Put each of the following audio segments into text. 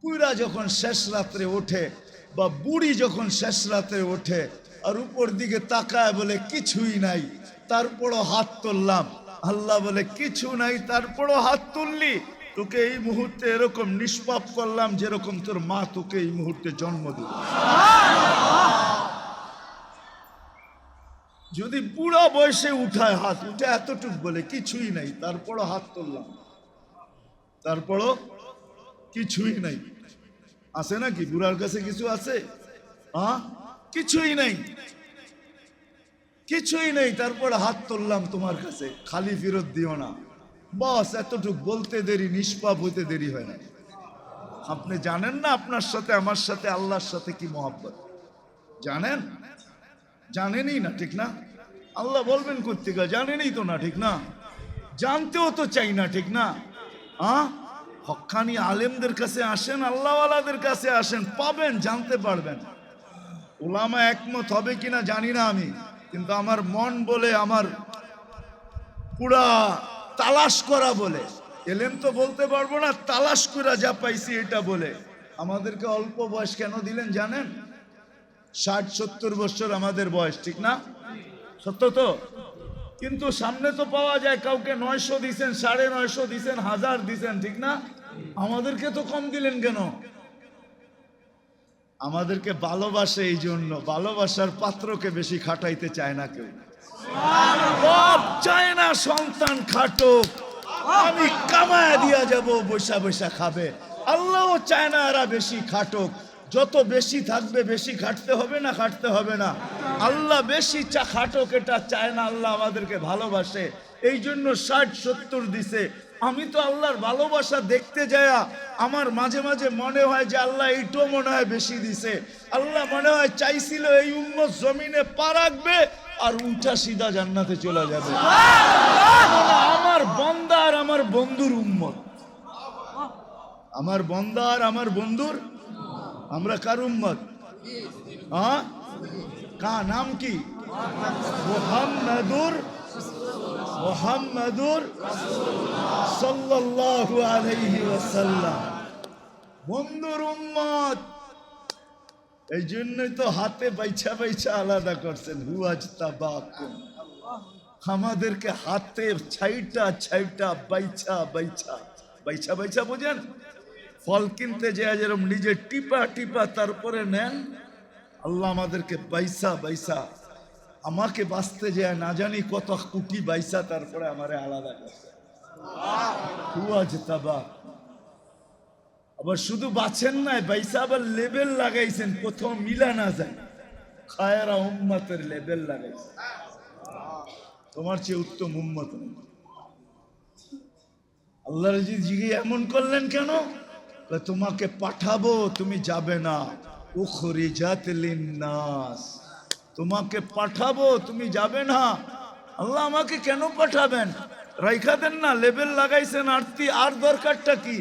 পুরা যখন শেষ রাত্রে ওঠে বা বুড়ি যখন শেষ রাত্রে ওঠে আর উপর দিকে তাকায় বলে কিছুই নাই, তারপরও হাত তুললাম, আল্লাহ বলে কিছু নাই তারপরও হাত তুললি, তোকে এই মুহূর্তে এরকম নিষ্পাপ করলাম যেরকম তোর মা তোকে এই মুহূর্তে জন্ম দিল। যদি বুড়া বয়সে উঠায় হাত, উঠে এতটুক বলে কিছুই নাই, তারপরও হাত তুললাম, তারপরও কিছুই নাই, আছে নাকি বুড়ার কাছে কিছু আছে? কিছুই নাই, কিছুই নেই, তারপর হাত তুললাম তোমার কাছে, খালি ফেরত দিও না। বস এতটুক বলতে দেরি, নিষ্পাপ হইতে দেরি হয় না। আপনি জানেন না আপনার সাথে আমার সাথে আল্লাহর সাথে কি মহব্বত? জানেন? জানেনই না, ঠিক না? আল্লাহ বলবেন কোত্থেকে? জানেনই তো না, ঠিক না? জানতেও তো চাই না, ঠিক না? হক্কানি আলেমদের কাছে আসেন, আল্লাহওয়ালাদের কাছে আসেন, পাবেন, জানতে পারবেন। উলামা একমত হবে কিনা জানি না আমি, কিন্তু আমার মন বলে, আমার পুরা তালাশ করা বলে, এলেম তো বলতে পারবো না, তালাশ করা যা পাইছি এটা বলে, আমাদেরকে অল্প বয়স কেন দিলেন জানেন? 60-70 বছর আমাদের বয়স, ঠিক না? সত্য তো? কিন্তু সামনে তো পাওয়া যায় কাউকে 900 দিছেন, 950 দিছেন, 1000 দিছেন, ঠিক না? আমাদেরকে তো কম দিলেন কেন? আমাদেরকে ভালোবাসে, এই জন্য ভালোবাসার পাত্রকে বেশি খাটাইতে চায় না কেউ। বাপ চায় না সন্তান খাটুক, আমি কামায়া দিয়া যাব, বৈশা বৈশা খাবে। আল্লাহও চায় না এরা বেশি খাটুক, যত বেশি থাকবে বেশি খাটতে হবে না, খাটতে হবে না। আল্লাহ বেশি খাটুক এটা চায় না, আল্লাহ আমাদেরকে ভালোবাসে, এই জন্য 60-70 দিছে। আমি তো আল্লাহর ভালোবাসা দেখতে যায়া আমার মাঝে মাঝে মনে হয় যে আল্লাহ এইটাও মনে হয় বেশি দিছে। আল্লাহ মনে হয় চাইছিল এই উম্মত জমিনে পা রাখবে আর উল্টা সিধা জান্নাতে চলে যাবে। আমার বন্দা আর আমার বন্ধুর উম্মত, আমার বন্দা আর আমার বন্ধুর, আমরা কার উম্মত? কার নাম কি? মুহাম্মাদুর সাল্লাল্লাহু আলাইহি ওয়াসাল্লাম, বন্ধুর উম্মত। এই জন্যই তো হাতে বাইছা বাইছা আলাদা করছেন, হুয়াজ তাবাকুম, আমাদেরকে হাতে ছাইটা ছাইটা বাইছা বাইছা, বাইছা বাইছা বোঝেন? ফল কিনতে যায় যেরকম নিজে টিপা টিপা তারপরে নেন, আল্লাহ আমাদেরকে বাইসা বাইসা, আমাকে বাঁচতে যায় না জানি কত কুটি বাইসা তারপরে আমারে আলাদা করছে। হুয়াজ তাবাক, আবার শুধু বাঁচেন নাই, বাইসা আবার লেবেল লাগাইছেন, কোথাও মিলা না যায়, খায়রা উম্মতের লেবেল লাগাইছেন, তোমার চেয়ে উত্তম উম্মত। আল্লাহ রাজি জিগে এমন করলেন কেন? তোমাকে পাঠাবো, তুমি যাবে না, উখরিজাত লিন্নাস, তোমাকে পাঠাবো, তুমি যাবে না। আল্লাহ আমাকে কেন পাঠাবেন? রাইখা দেন না, লেবেল লাগাইছেন, আরতি আর দরকারটা কি?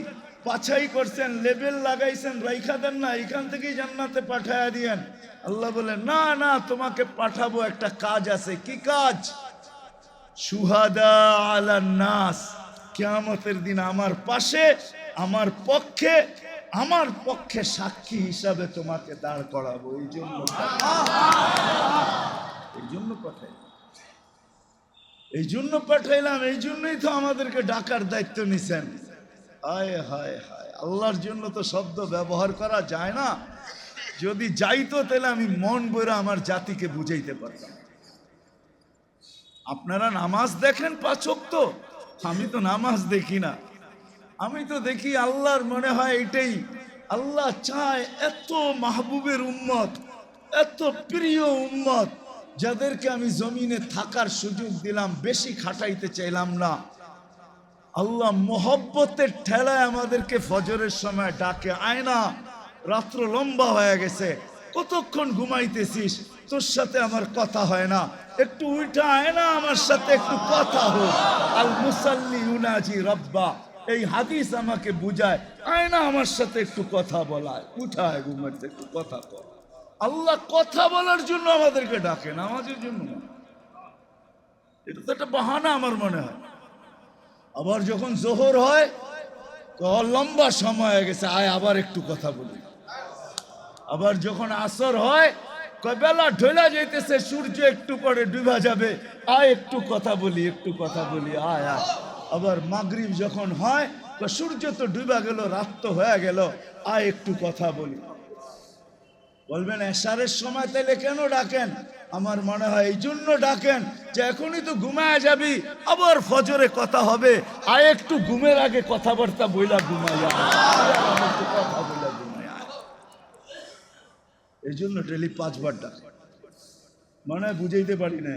বাছাই করছেন, লেবেল লাগাইছেন, রাইখা দেন না, এখান থেকেই জান্নাতে পাঠায়া দিয়েন। আল্লাহ বলে না না, তোমাকে পাঠাবো, একটা কাজ আছে। কি কাজ? শুহাদা আলান নাস, কিয়ামতের দিন আমার পাশে, আমার পক্ষে সাক্ষী হিসাবে তোমাকে দাঁড় করাবো। এই জন্য পাঠাইলাম, এই জন্যই তো আমাদেরকে ডাকার দায়িত্ব নিছেন। হায় হায় হায়, আল্লাহর জন্য তো শব্দ ব্যবহার করা যায় না। যদি যাইতো তাহলে আমি মন বইরা আমার জাতিকে বুঝাইতে পারতাম। আপনারা নামাজ দেখেন 5 ওয়াক্ত, আমি তো নামাজ দেখি না। আমি তো দেখি আল্লাহর মনে হয় এটাই, আল্লাহ চায় এত মাহবুবের উম্মত, এত প্রিয় উম্মত, যাদেরকে আমি জমিনে থাকার সুযোগ দিলাম, বেশি খাটাইতে চাইলাম না। আল্লাহ মোহব্বতের ঠেলায় আমাদেরকে ফজরের সময় ডাকে, আয় না, রাত্র লম্বা হয়ে গেছে, কতক্ষণ ঘুমাইতেছিস, তোর সাথে আমার কথা হয় না, একটু উঠা আয় না, আমার সাথে একটু কথা হোক। আল মুসাল্লি ইউনাজি রাব্বা, এই হাদিস আমাকে বুঝায়, আয় না আমার সাথে একটু কথা বলায়, উঠায় ঘুমাইতে, একটু কথা বল। আল্লাহ কথা বলার জন্য আমাদেরকে ডাকে, নামাজের জন্য না। এটা তো একটা বাহানা আমার মনে হয়। আবার যখন জোহর হয় তো লম্বা সময় হয়ে গেছে, আয় আবার একটু কথা বলি। আবার যখন আসর হয়, বেলা ঢোলা যাইতেছে, সূর্য একটু পরে ডুবা যাবে, আয় একটু কথা বলি, একটু কথা বলি, আয় আয়। আবার মাগরিব যখন হয়, সূর্য তো ডুবা গেল, রাত তো হয়ে গেল, আয় একটু কথা বলি। বলবেন এশারের সময় তাইলে কেন ডাকেন? আমার মনে হয় এই জন্য ডাকেন যে এখনই তো ঘুমায় যাবি, আবার ফজরে কথা হবে, আয় একটু ঘুমের আগে কথাবার্তা বইলা ঘুমাইয়া, কথা বইলা ঘুমাইয়া। এই জন্য ডেলি 5 বার ডাকে। মানে বুঝাইতে পারি না,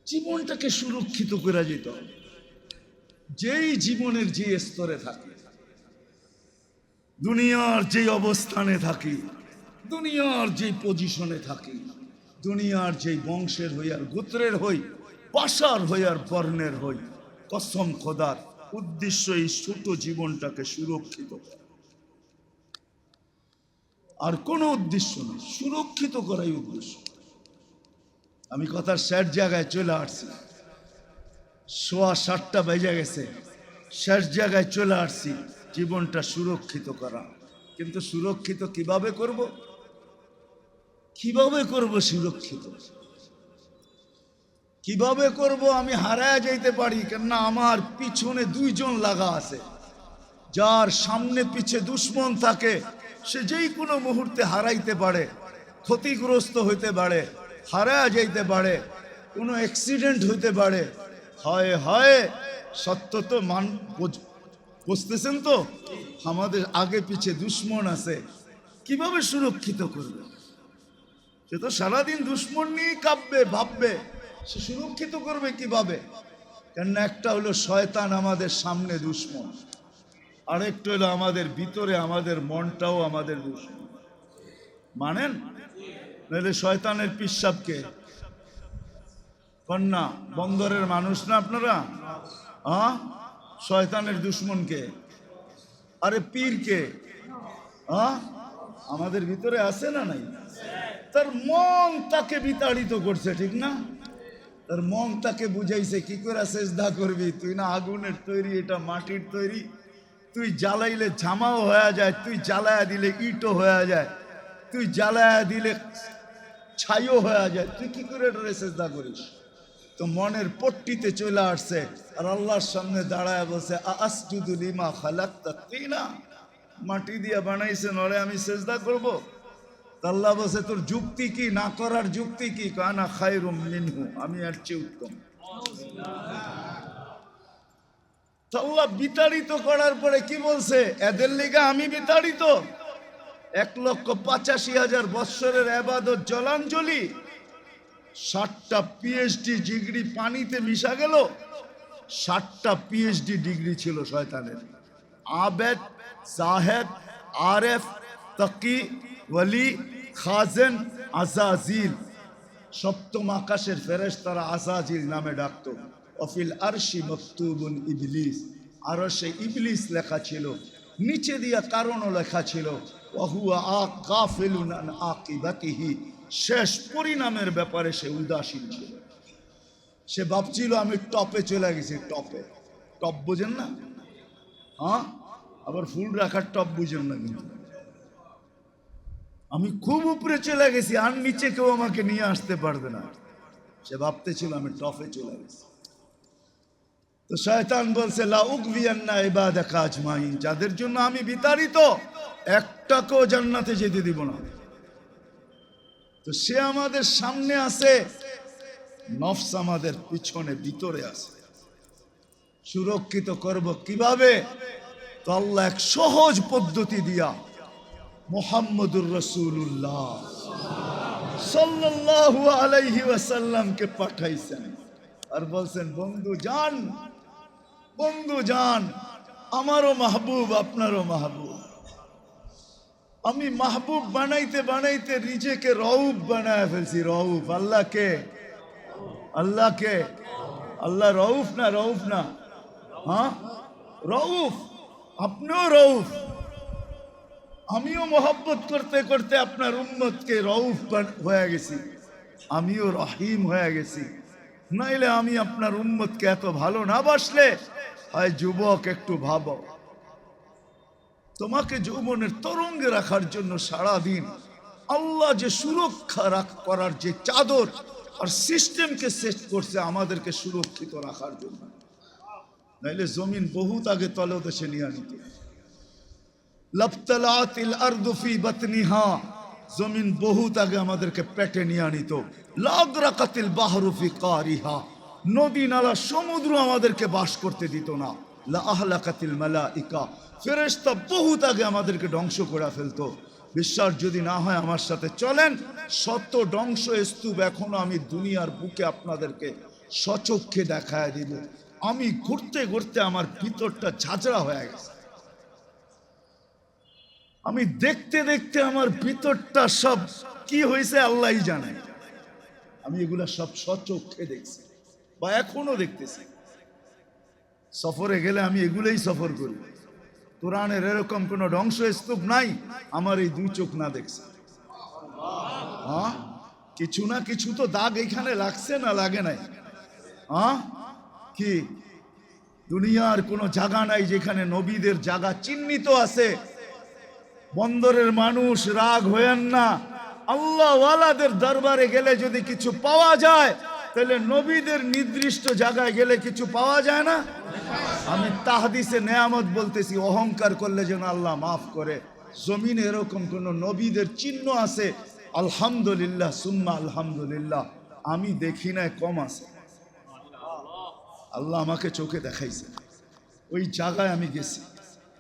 জীবনটাকে সুরক্ষিত করা যেত। যেই জীবনের যে স্তরে থাকি, দুনিয়ার যে অবস্থানে থাকি, দুনিয়ার যে পজিশনে থাকি, দুনিয়ার যে বংশের হই আর গোত্রের হই, পাশার হই আর বর্ণের হই, কসম খোদার উদ্দেশ্য এই ছোট জীবনটাকে সুরক্ষিত করা, আর কোনো উদ্দেশ্য নেই, সুরক্ষিত করাই উদ্দেশ্য। আমি কথার শেষ জায়গায় চলে আসছি, 7:15 বেজে গেছে, শেষ জায়গায় চলে আসছি, জীবনটা সুরক্ষিত করা। কিন্তু সুরক্ষিত কিভাবে করব? কিভাবে করব সুরক্ষিত? কিভাবে করব? আমি হারায় যাইতে পারি, কেননা আমার পিছনে 2 জন লাগা আছে। যার সামনে পিছে দুশ্মন থাকে, সে যেই কোনো মুহূর্তে হারাইতে পারে, ক্ষতিগ্রস্ত হইতে পারে, হারায় যাইতে পারে, কোনো অ্যাক্সিডেন্ট হইতে পারে। হয় হয় সত্য তো বুঝতেছেন তো, আমাদের আগে পিছে দুশ্মন আছে, কিভাবে সুরক্ষিত করবে? সে তো সারাদিন দুশ্মন নিয়ে কাঁপবে, ভাববে, সে সুরক্ষিত করবে কিভাবে? কেননা একটা হলো শয়তান আমাদের সামনে দুশ্মন, আরেকটা হলো আমাদের ভিতরে আমাদের মনটাও আমাদের দুশ্মন। মানেন? নাহলে শয়তানের পিসাবকে কন্যা বন্দরের মানুষ না আপনারা? হ্যাঁ, শয়তানের দুশ্মনকে, আরে পীরকে, হ্যাঁ আমাদের ভিতরে আছে না নাই? তার মন তাকে বিতাড়িত করছে, ঠিক না? তার মন তাকে বুঝাইছে কি করে সেজদা করবি, তুই না আগুনের তৈরি, এটা মাটির তৈরি, তুই জ্বালাইলে ঝামাও হয়ে যায়, তুই জ্বালায়া দিলে ইটও হয়ে যায়, তুই জ্বালায়া দিলে ছাইও হয়ে যায়, তুই কি করে এটা সেজদা করিস? তো মনের পট্টিতে চলে আসছে, আর আল্লাহর সামনে দাঁড়ায় বলছে আসজুদু লিমা খালাকতা তিনা, মাটি দিয়ে বানাইছেন ওরে আমি সেজদা করব? আল্লাহ বলছে তোর যুক্তি কি, না করার যুক্তি কি? কানা খায়রুম মিনহু, আমি আর চেয়ে উত্তম। আল্লাহ বিতাড়িত করার পরে কি বলছে? এদের লিগা আমি বিতাড়িত, 1,85,000 বৎসরের ইবাদত জলাঞ্জলি, 60টা পিএইচডি ডিগ্রি পানিতে মিশা গেল। 60টা পিএইচডি ডিগ্রি ছিল শয়তানের। আবেদ, জাহেদ, আরেফ, তাকি, ওয়ালি, খাজেন, আজাজিল, সপ্তম আকাশের ফেরেশতারা আজাজিল নামে ডাকত। অফিল আরশি মকতুবুন ইবলিস, আরশে ইবলিস লেখা ছিল, নিচে দিয়া কারণও লেখা ছিল, ওয়াহুয়া গাফিলুন আন আকিবাতিহি, শেষ পরিণামের ব্যাপারে সে উদাসীন ছিল। সে ভাবছিল আমি টপে চলে গেছি, টপে। টপ বুঝেন না? হ্যাঁ, আবার ফুল রাখার টপ বুঝেন না, কিন্তু আমি খুব উপরে চলে গেছি, আর নিচে কেউ আমাকে নিয়ে আসতে পারবে না। সে ভাবতে ছিল আমি টপে চলে গেছি। তো শয়তান বলছে লা উগবিয়ান্না ইবাদাকা আজমাইন, যাদের জন্য আমি বিতাড়িত, একটাকেও জান্নাতে যেতে দিব না। তো সে আমাদের সামনে আছে, নফস আমাদের পিছনে ভিতরে আছে। সুরক্ষিত করব কিভাবে? তো আল্লাহ এক সহজ পদ্ধতি দিয়া মুহাম্মদুর রাসূলুল্লাহ সাল্লাল্লাহু আলাইহি ওয়াসাল্লামকে পাঠাইছেন, আর বলছেন বন্ধু যান, বন্ধু যান, আমারও মাহবুব আপনারও মাহবুব। আমি মাহবুব বানাইতে বানাইতে নিজেকে রউফ বানায় ফেলছি। রউফ আল্লাহকে, আল্লাহকে, আল্লাহ রউফ না, রউফ না, হ্যাঁ রউফ, আপনিও রউফ। আমিও মোহাব্বত করতে করতে আপনার উম্মতকে রউফ হয়ে গেছি, আমিও রহিম হয়ে গেছি। নাইলে আমি আপনার উম্মতকে এত ভালো না বাসলে, হয় যুবক একটু ভাবো, তোমাকে যৌবনের তরঙ্গে রাখার জন্য সারাদিন আল্লাহ যে সুরক্ষা করার যে চাদর আর সিস্টেমকে সেট করছে আমাদেরকে সুরক্ষিত রাখার জন্য, নাইলে জমিন বহুত আগে তলদেশে নিয়ে আনিত। লাবতালাতিল আরদু ফি বাতনিহা, জমিন বহুত আগে আমাদেরকে পেটে নিয়ে আনিত। লাগরাকাতিল বাহরু ফি কারিহা, নদী নালা সমুদ্র আমাদেরকে বাস করতে দিত না। লা আহলাকাতিল মালাইকা, ফেরেশতা বহুত আগে আমাদেরকে ধ্বংস করে ফেলতো। বিশ্বাস যদি না হয় আমার সাথে চলেন, শত ধ্বংস স্তূপ এখনো আমি দুনিয়ার বুকে আপনাদেরকে সচক্ষে দেখায় দিব। আমি ঘুরতে ঘুরতে আমার ভিতরটা ঝাঁঝরা হয়ে গেছে, আমি দেখতে দেখতে আমার ভিতরটা সব কি হয়েছে আল্লাহই জানে। আমি এগুলা সব সচক্ষে দেখছি বা এখনো দেখতেছি। সফরে গেলে আমি এগুলোই সফর করি। কোরআনের এরকম কোন ধ্বংসস্তূপ নাই আমার এই দুই চোখ না দেখছে। হ্যাঁ, কিছু না কিছু তো দাগ এখানে লাগছে না লাগে নাই? হ্যাঁ, কি দুনিয়ার কোনো জায়গা নাই যেখানে নবীদের জায়গা চিহ্নিত আছে? বন্দরের মানুষ রাগ হয়েন না, আল্লাহ ওয়ালাদের দরবারে গেলে যদি কিছু পাওয়া যায়, তাহলে নবীদের নির্দিষ্ট জায়গায় গেলে কিছু পাওয়া যায় না? আমি তাহদিসে নেয়ামত বলতেছি, অহংকার করলে যেন আল্লাহ মাফ করে। জমিনে এরকম কোন নবীদের চিহ্ন আছে, আলহামদুলিল্লাহ সুম্মা আলহামদুলিল্লাহ, আমি দেখি না, কম আছে। আল্লাহ আমাকে চোখে দেখাইছে, ওই জায়গায় আমি গেছি।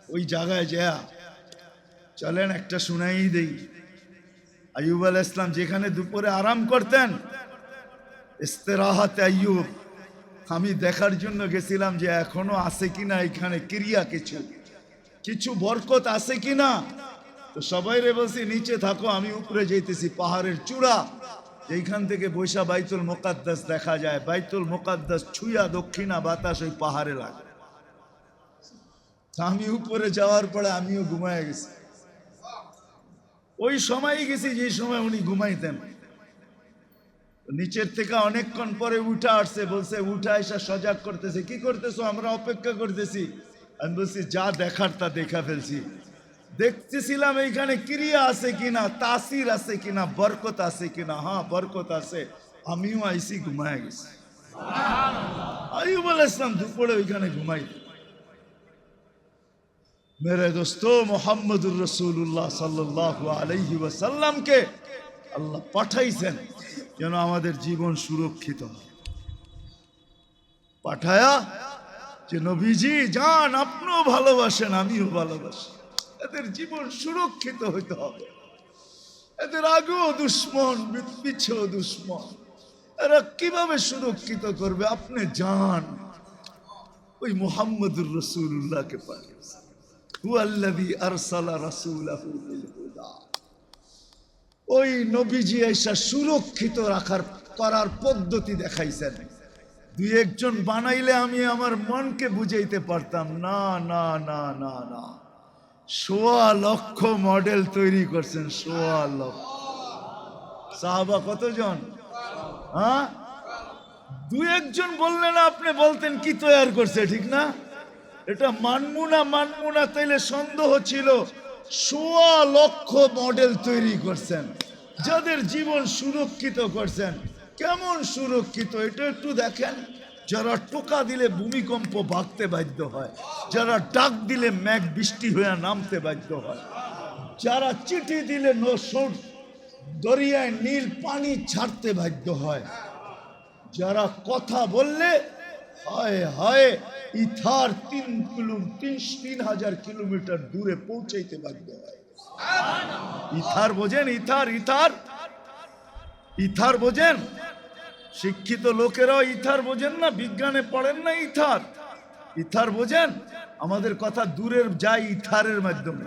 ওই জায়গায় যা চলেন একটা শুনাই দেই। আইয়ুব আলাইহিস সালাম যেখানে দুপুরে আরাম করতেন, ইস্তিরাহাত আইয়ুব, আমি দেখার জন্য গেছিলাম যে এখনো আছে কিনা এখানে ক্রিয়া, কিছু বরকত আছে কিনা। তো সবাই রে বলছি নিচে থাকো, আমি উপরে যাইতেছি পাহাড়ের চূড়া, এইখান থেকে বৈশা বাইতুল মুকাদ্দাস দেখা যায়। বাইতুল মুকাদ্দাস ছুঁয়া দক্ষিণা বাতাস ওই পাহাড়ে লাগে। আমি উপরে যাওয়ার পরে আমিও ঘুমায় গেছি। ওই সময় গেছি যে সময় উনি ঘুমাইতেন। নিচের থেকে অনেকক্ষণ পরে উঠা আসছে, বলছে উঠা এসে সজাগ করতেছে, কি করতেছো? আমরা অপেক্ষা করতেছি। আমি বলছি যা দেখার তা দেখা ফেলছি। দেখতেছিলাম এইখানে ক্রিয়া আছে কিনা, তাসির আছে কিনা, বরকত আছে কিনা। হ্যাঁ, বরকত আছে। আমিও আইসি, ঘুমায় গেছি। আইয়ুব আলাইহিস সালাম দুপুরে ওইখানে ঘুমাইতেন। मेरे दोस्तों, मोहम्मदुर रसूलुल्लाह सल्लल्लाहु अलैहि वसल्लमকে আল্লাহ পাঠাইছেন যেন আমাদের জীবন সুরক্ষিত হয়। পাঠায়া যে নবীজি যান, আপনিও ভালোবাসেন আমিও ভালোবাসি, এদের জীবন সুরক্ষিত হইতে হবে। এদের আগেও দুশ্মন, পিছেও দুশ্মন, এরা কিভাবে সুরক্ষিত করবে? আপনি যান, ওই মুহাম্মদুর রাসূলুল্লাহকে পাঠিয়েছেন। হুয়াল্লাযী আরসালা রাসূলাহু বিল হুদা, ওই নবীজি এসে সুরক্ষিত করার পদ্ধতি দেখাইছেন। দুই একজন বানাইলে আমি আমার মনকে বুঝাইতে পারতাম না। না না না না, ১৬ লক্ষ মডেল তৈরি করছেন, ১৬ লক্ষ। সাহাবা কতজন? হ্যাঁ, দুই একজন বললে না, আপনি বলতেন কি তৈরি করছে, ঠিক না? এটা মানবো না তাইলে সন্দেহ ছিল। ১৬ লক্ষ মডেল তৈরি করছেন, যাদের জীবন সুরক্ষিত করছেন। কেমন সুরক্ষিত এটা একটু দেখেন। যারা টোকা দিলে ভূমিকম্প ভাগতে বাধ্য হয়, যারা ডাক দিলে মেঘ বৃষ্টি হয়ে নামতে বাধ্য হয়, যারা চিঠি দিলে দরিয়ায় নীল পানি ছাড়তে বাধ্য হয়, যারা কথা বললে হায় হায় ইথার ৩,০০০ কিলোমিটার দূরে পৌঁছাইতে বাধ্য হয়। ইথার বোঝেন? ইথার বোঝেন? শিক্ষিত লোকেরাও ইথার বোঝেন না, বিজ্ঞানে পড়েন না। ইথার বোঝেন? আমাদের কথা দূরের যায় ইথারের মাধ্যমে।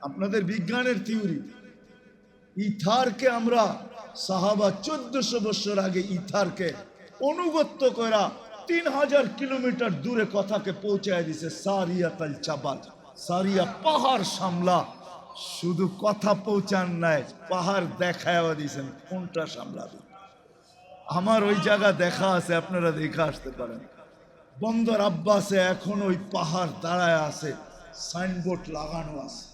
আপনাদের বিজ্ঞানের থিওরি, ইথারকে আমরা সাহাবা ১৪০০ বছর আগে ইথারকে অনুগত্য করা ৩,০০০ কিলোমিটার দূরে কথাকে পৌঁছায় দিছে। সারিয়াতাল জাবাল, সারিয়া পাহাড় সামলা, শুধু কথা পৌঁছান নাই, পাহাড় দেখায় দিয়েছেন কোনটা সামলাবে। আমার ওই জায়গা দেখা আছে, আপনারা দেখে আসতে পারেন। বন্দর আব্বাসে এখন ওই পাহাড় দাঁড়ায় আছে, সাইনবোর্ড লাগানো আছে,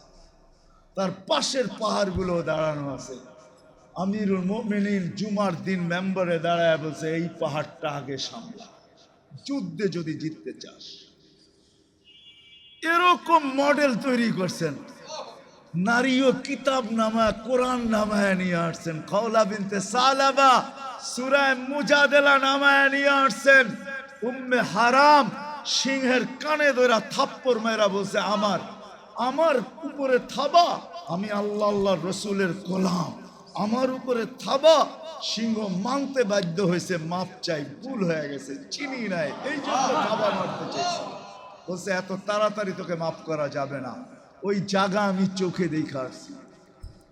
তার পাশের পাহাড়গুলো দাঁড়ানো আছে। আমিরুল মুমিনিন জুমার দিন মেম্বারে দাঁড়ায় বলছে, এই পাহাড়টা আগে সামলা, যুদ্ধে যদি জিততে চাস। এরকম মডেল তৈরি করছেন। নারীও কিতাব নামায়, কোরআন নামায় নিয়ে আসছেন। খাওলা বিনতে সালাবা সূরা মুজাদালা নামায় নিয়ে আসছেন। উম্মে হারাম সিংহের কানে ধরে থাপ্পড় মেরা বলছে, আমার উপরে থাবা, আমি আল্লাহ আল্লাহর রসুলের গোলাম, আমার উপরে থাবা। সিংহ মানতে বাধ্য হয়েছে, মাপ চাই, ভুল হয়ে গেছে, চিনি নাই, এই জন্য থাবা মারতে চাইছে। বলছে এত তাড়াতাড়ি তোকে মাফ করা যাবে না। ওই জায়গা আমি চোখে দেখে আসছি,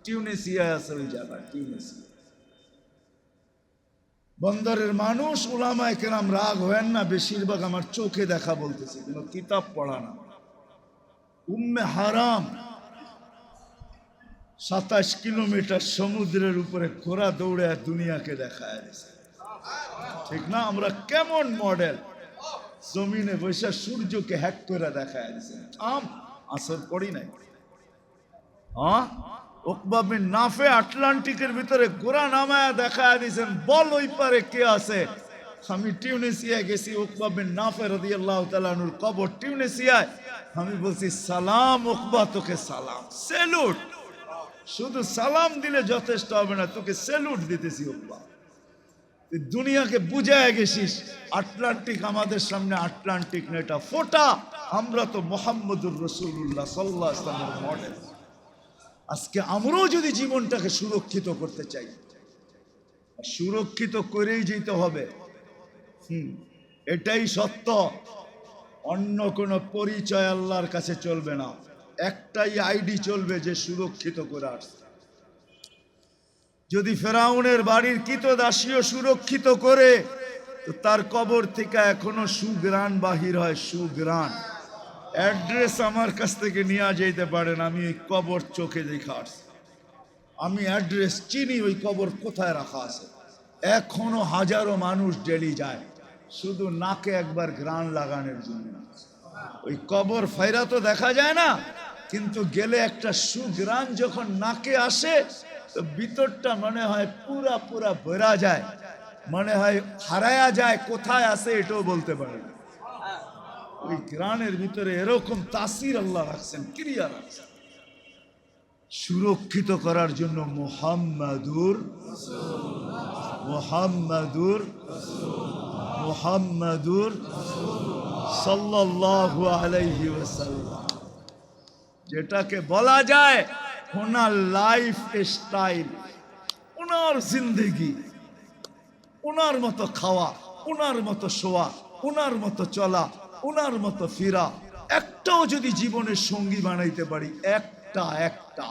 টিউনিসিয়ায় আছে ওই জায়গা, টিউনিসিয়া। বন্দরের মানুষ, উলামায়ে কেরাম রাগ হয়েন না, বেশিরভাগ আমার চোখে দেখা বলতেছে, কোনো কিতাব পড়া না। উম্মে হারাম 27 কিলোমিটার সমুদ্রের উপরে ঘোড়া দৌড়ে দুনিয়াকে দেখায় দিয়েছে। ঠিক না? আমরা কেমন মডেল, জমিনে বসে সূর্যকে হ্যাক করে দেখায় দিয়েছে। আসর পড়ি নাই। হ্যাঁ, উকবা বিন নাফে আটলান্টিকের ভিতরে ঘোড়া নামায়া দেখায় দিয়েছেন, বল ওই পারে কে আছে। আমি টিউনিসিয়া গেছি, উকবা বিন নাফে রাদিয়াল্লাহু তাআলা আনহুর কবর টিউনিসিয়ায়। আমি বলছি, সালাম উকবা, তোকে সালাম, স্যালুট। শুধু সালাম দিলে যথেষ্ট হবে না, তোকে স্যালুট দিতেছি উকবা। তুই দুনিয়াকে বুঝায় গেছিস, আটলান্টিক আমাদের সামনে আটলান্টিক না, এটা ফোটা। আমরা তো মুহাম্মদুর রাসূলুল্লাহ সাল্লাল্লাহু আলাইহি ওয়াসাল্লামের মডেল। আজকে আমরাও যদি জীবনটাকে সুরক্ষিত করতে চাই, সুরক্ষিত করেই যেতে হবে। এটাই সত্য। অন্য কোনো পরিচয় আল্লাহর কাছে চলবে না, একটাই আইডি চলবে, যে সুরক্ষিত করে আসছে। যদি ফেরাউনের বাড়ির কৃতদাসীও সুরক্ষিত করে, তো তার কবর থেকে এখনো সুগ্রাণ বাহির হয়, সুগ্রাণ। অ্যাড্রেস আমার কাছ থেকে নিয়ে যেতে পারেন, আমি ওই কবর চোখে দেখে আসছি, আমি অ্যাড্রেস চিনি, ওই কবর কোথায় রাখা আছে। এখনো হাজারো মানুষ ডেলি যায় শুধু নাকে একবার ঘ্রাণ লাগানোর জন্য। ওই কবর ফাইরা তো দেখা যায় না, কিন্তু গেলে একটা সুঘ্রাণ যখন নাকে আসে, তো ভিতরটা মনে হয় পুরা পুরা ভরা যায়, মনে হয় হারায়া যায়, কোথায় আছে এটাও বলতে পারে না। ওই গ্রানের ভিতরে এরকম তাসির আল্লাহ রাখছেন, ক্রিয়া রাখছেন। সুরক্ষিত করার জন্য মুহাম্মাদুর সাল্লাল্লাহু আলাইহি ওয়াসাল্লাম, যেটাকে বলা যায় ওনার লাইফ স্টাইল, ওনার জিন্দেগি, ওনার মতো খাওয়া, ওনার মতো শোয়া, ওনার মতো চলা, ওনার মতো ফিরা, একটাও যদি জীবনের সঙ্গী বানাইতে পারি, একটা,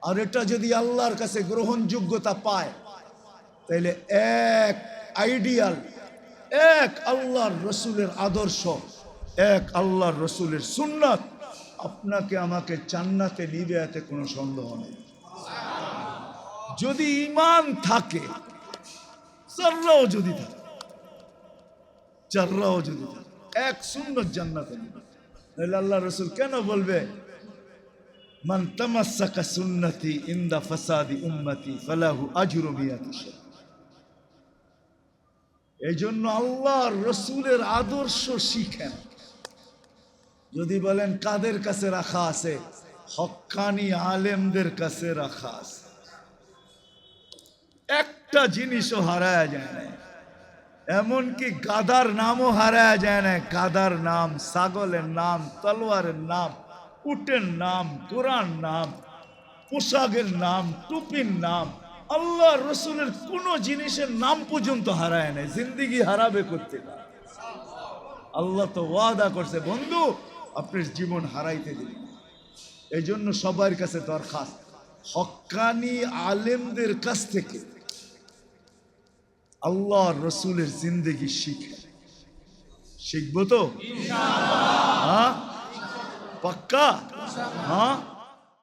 আর এটা যদি আল্লাহর কাছে গ্রহণযোগ্যতা পায়, তাইলে এক আইডিয়াল, এক আল্লাহর রসুলের আদর্শ, এক আল্লাহর রসুলের সুন্নাত আপনাকে আমাকে জান্নাতে নিবে, এতে কোনো সন্দেহ নেই। যদি ঈমান থাকে, জাররাও যদি থাকে, এক সুন্নাত জান্নাতে নিবে। তাহলে আল্লাহ রসুল কেন বলবে, মান তামাসসাকা সুন্নতি ইনদা ফাসাদি উম্মতি ফালাহু আজরু মিয়াতি শাহ। এই জন্য আল্লাহর রসুলের আদর্শ শিখেন। যদি বলেন কাদের কাছে রাখা আছে, হক্কানি আলেমদের কাছে রাখা আছে। একটা জিনিসও হারায়া যায় না, এমনকি গাদার নামও হারায়া যায় না। গাদার নাম, ছাগলের নাম, তলোয়ারের নাম, উটের নাম, কোরআন নাম, পোশাকের নাম, টুপির নাম, আল্লাহ রসুলের কোন জিনিসের নাম পর্যন্ত হারায় নাই। জিন্দিগি হারাবে করতে না, আল্লাহ তো ওয়াদা করছে, বন্ধু আপনার জীবন হারাইতে দিবেন। এই জন্য সবার কাছে দরখাস্ত, হক্কানি আলেমদের কাছ থেকে আল্লাহ রসুলের জিন্দেগি শিখবো তো? হ্যাঁ, পাক্কা? হ্যাঁ।